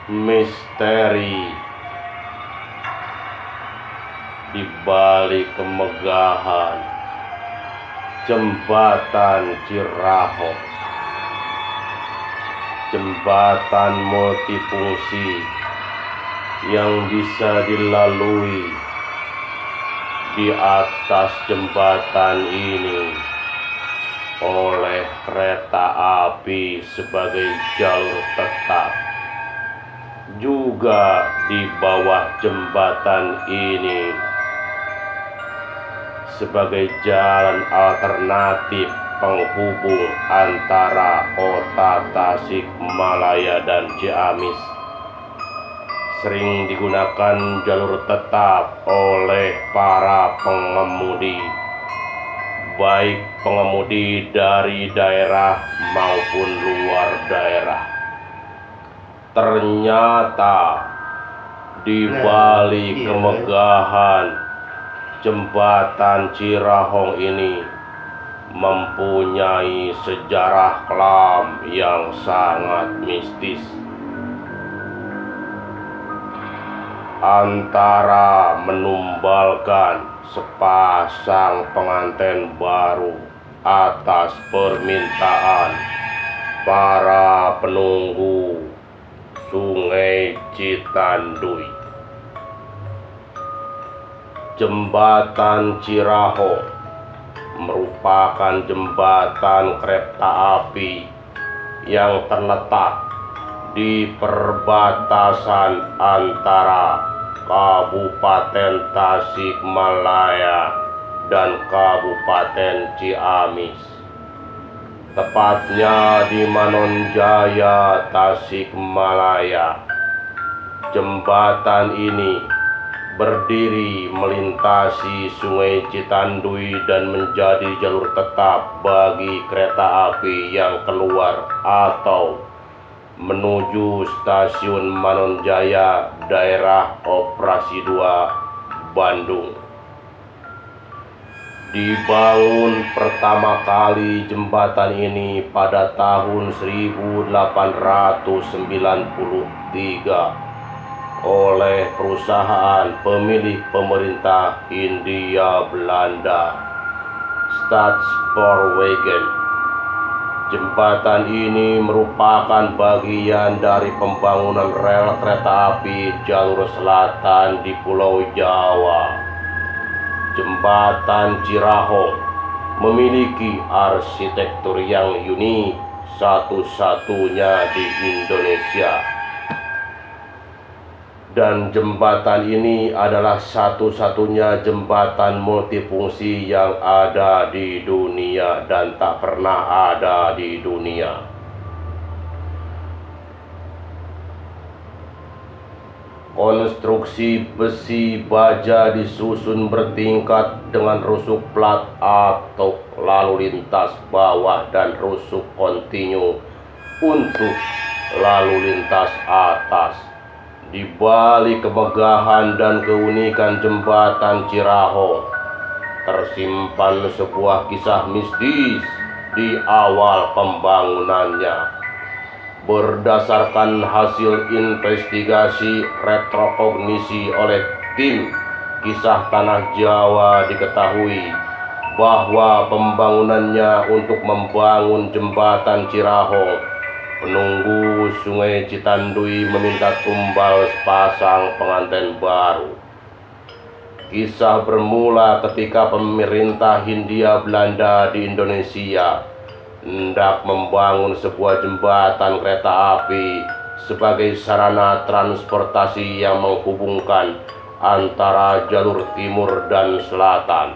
Misteri di balik kemegahan Jembatan Ciraho, jembatan multifungsi yang bisa dilalui. Di atas jembatan ini oleh kereta api sebagai jalur tetap. Juga di bawah jembatan ini sebagai jalan alternatif penghubung antara kota Tasikmalaya dan Ciamis. Sering digunakan jalur tetap oleh para pengemudi, baik pengemudi dari daerah maupun luar daerah. Ternyata di balik kemegahan Jembatan Ciraho ini mempunyai sejarah kelam yang sangat mistis. Antara menumbalkan sepasang pengantin baru atas permintaan para penunggu Sungai Citanduy. Jembatan Ciraho merupakan jembatan kereta api yang terletak di perbatasan antara Kabupaten Tasikmalaya dan Kabupaten Ciamis, tepatnya di Manonjaya, Tasikmalaya. Jembatan ini berdiri melintasi Sungai Citanduy dan menjadi jalur tetap bagi kereta api yang keluar atau menuju stasiun Manonjaya, daerah operasi 2, Bandung. Dibangun pertama kali jembatan ini pada tahun 1893 oleh perusahaan pemilik pemerintah Hindia Belanda, Staatspoorwegen. Jembatan ini merupakan bagian dari pembangunan rel kereta api jalur selatan di Pulau Jawa. Jembatan Ciraho memiliki arsitektur yang unik, satu-satunya di Indonesia. Dan jembatan ini adalah satu-satunya jembatan multifungsi yang ada di dunia dan tak pernah ada di dunia. Konstruksi besi baja disusun bertingkat dengan rusuk plat atau lalu lintas bawah dan rusuk kontinu untuk lalu lintas atas. Di balik kemegahan dan keunikan jembatan Ciraho, tersimpan sebuah kisah mistis di awal pembangunannya. Berdasarkan hasil investigasi retrokognisi oleh tim Kisah Tanah Jawa, diketahui bahwa pembangunannya untuk membangun jembatan Ciraho, penunggu Sungai Citanduy meminta tumbal sepasang pengantin baru. Kisah bermula ketika pemerintah Hindia Belanda di Indonesia hendak membangun sebuah jembatan kereta api sebagai sarana transportasi yang menghubungkan antara jalur timur dan selatan.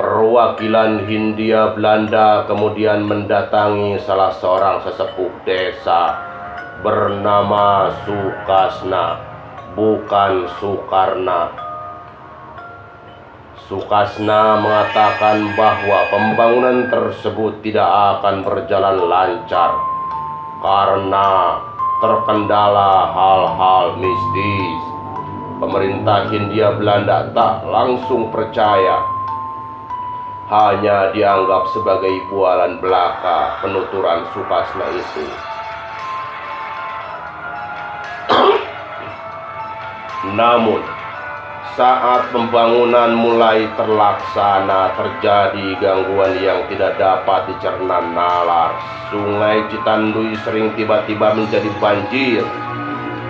Perwakilan Hindia Belanda kemudian mendatangi salah seorang sesepuh desa bernama Sukasna, bukan Sukarna. Sukasna mengatakan bahwa pembangunan tersebut tidak akan berjalan lancar karena terkendala hal-hal mistis. Pemerintah Hindia Belanda tak langsung percaya, hanya dianggap sebagai bualan belaka penuturan Sukasna itu. Namun, saat pembangunan mulai terlaksana, terjadi gangguan yang tidak dapat dicerna nalar. Sungai Citanduy sering tiba-tiba menjadi banjir,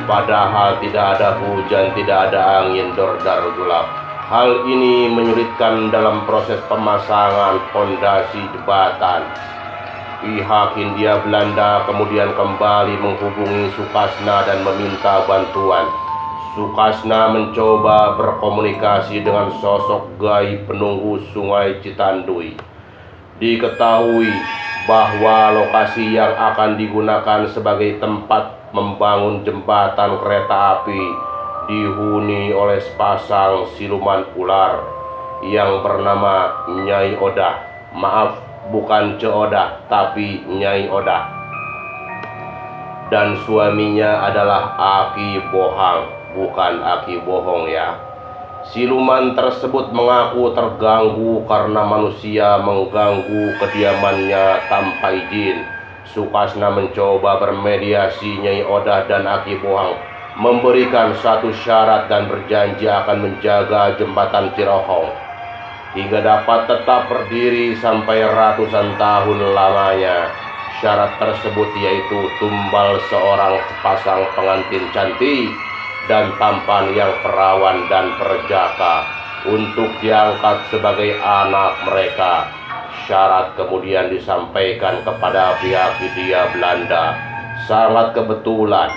padahal tidak ada hujan, tidak ada angin, dordar gelap. Hal ini menyulitkan dalam proses pemasangan fondasi jembatan. Pihak Hindia Belanda kemudian kembali menghubungi Sukasna dan meminta bantuan. Sukasna mencoba berkomunikasi dengan sosok gaib penunggu Sungai Citanduy. Diketahui bahwa lokasi yang akan digunakan sebagai tempat membangun jembatan kereta api dihuni oleh sepasang siluman ular yang bernama Nyai Odah. Maaf, bukan Ceodah, tapi Nyai Odah. Dan suaminya adalah Aki Bohang, bukan Aki Bohong ya. Siluman tersebut mengaku terganggu karena manusia mengganggu kediamannya tanpa izin. Sukasna mencoba bermediasi. Nyai Odah dan Aki Bohang memberikan satu syarat dan berjanji akan menjaga jembatan Cirohong hingga dapat tetap berdiri sampai ratusan tahun lamanya. Syarat tersebut yaitu tumbal seorang sepasang pengantin cantik dan tampan yang perawan dan perjaka untuk diangkat sebagai anak mereka. Syarat kemudian disampaikan kepada pihak Hindia Belanda. Sangat kebetulan,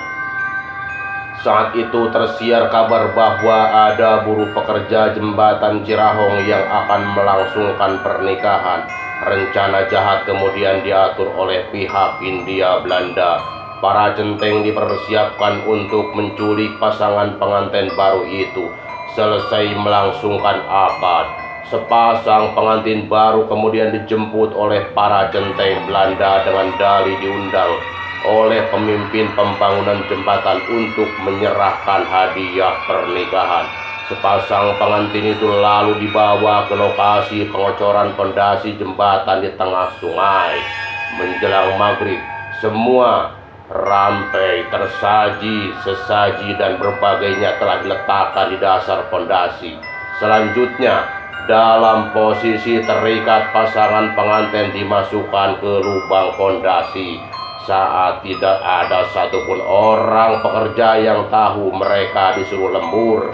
saat itu tersiar kabar bahwa ada buruh pekerja jembatan Cirohong yang akan melangsungkan pernikahan. Rencana jahat kemudian diatur oleh pihak Hindia Belanda. Para centeng dipersiapkan untuk menculik pasangan pengantin baru itu. Selesai melangsungkan akad, sepasang pengantin baru kemudian dijemput oleh para centeng Belanda dengan dalih diundang oleh pemimpin pembangunan jembatan untuk menyerahkan hadiah pernikahan. Sepasang pengantin itu lalu dibawa ke lokasi pengocoran fondasi jembatan di tengah sungai. Menjelang maghrib, semua rantai, tersaji, sesaji, dan berbagainya telah diletakkan di dasar fondasi. Selanjutnya, dalam posisi terikat, pasangan pengantin dimasukkan ke lubang fondasi. Saat tidak ada satupun orang pekerja yang tahu mereka disuruh lembur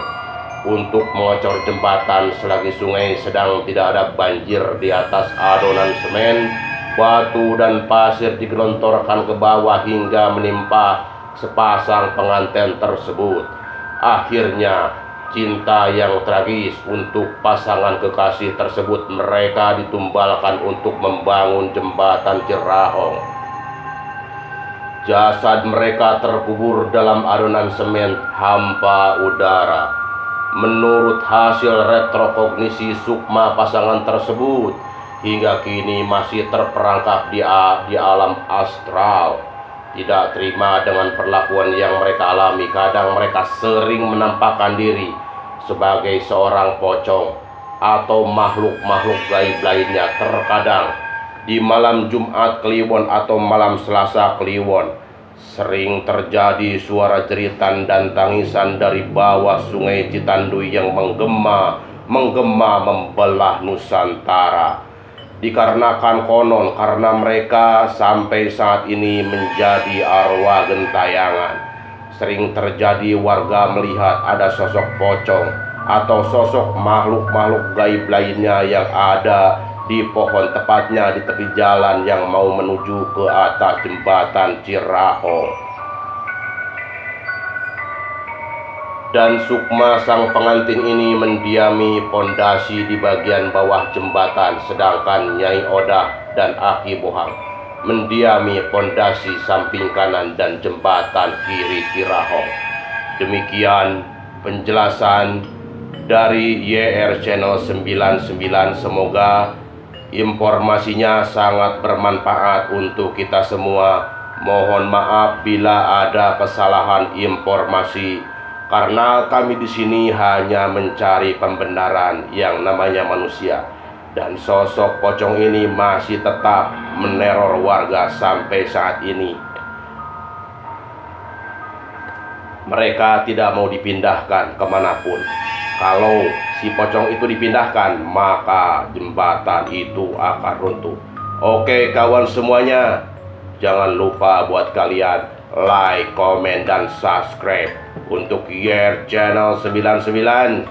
untuk mengocor jembatan selagi sungai sedang tidak ada banjir. Di atas adonan semen, batu dan pasir digelontorkan ke bawah hingga menimpa sepasang pengantin tersebut. Akhirnya, cinta yang tragis untuk pasangan kekasih tersebut, mereka ditumbalkan untuk membangun jembatan Cirohong. Jasad mereka terkubur dalam adonan semen hampa udara. Menurut hasil retrokognisi sukma pasangan tersebut, hingga kini masih terperangkap di alam astral. Tidak terima dengan perlakuan yang mereka alami, kadang mereka sering menampakkan diri sebagai seorang pocong atau makhluk-makhluk gaib lainnya. Terkadang di malam Jumat Kliwon atau malam Selasa Kliwon, sering terjadi suara jeritan dan tangisan dari bawah Sungai Citanduy yang menggema membelah Nusantara. Dikarenakan konon karena mereka sampai saat ini menjadi arwah gentayangan. Sering terjadi warga melihat ada sosok pocong atau sosok makhluk-makhluk gaib lainnya yang ada di pohon, tepatnya di tepi jalan yang mau menuju ke atas jembatan Cirohong. Dan sukma sang pengantin ini mendiami pondasi di bagian bawah jembatan, sedangkan Nyai Odah dan Aki Bohang mendiami pondasi samping kanan dan jembatan kiri Cirohong. Demikian penjelasan dari YR Channel 99. Semoga informasinya sangat bermanfaat untuk kita semua. Mohon maaf bila ada kesalahan informasi, karena kami di sini hanya mencari pembenaran yang namanya manusia. Dan sosok pocong ini masih tetap meneror warga sampai saat ini. Mereka tidak mau dipindahkan kemanapun. Kalau si pocong itu dipindahkan, maka jembatan itu akan runtuh. Oke kawan semuanya, jangan lupa buat kalian like, komen, dan subscribe untuk Yer Channel 99.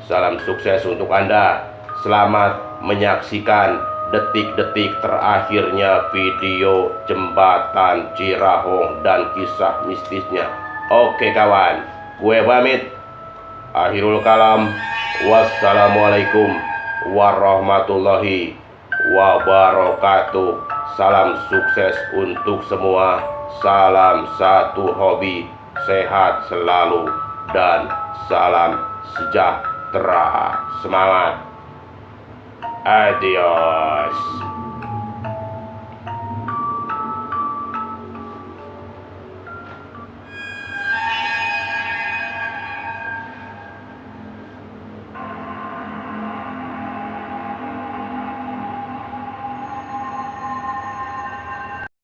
Salam sukses untuk Anda. Selamat menyaksikan detik-detik terakhirnya video jembatan Cirahong dan kisah mistisnya. Oke kawan, gue pamit. Akhirul kalam. Wassalamualaikum warahmatullahi wabarakatuh. Salam sukses untuk semua. Salam satu hobi, sehat selalu, dan salam sejahtera. Semangat. Adios.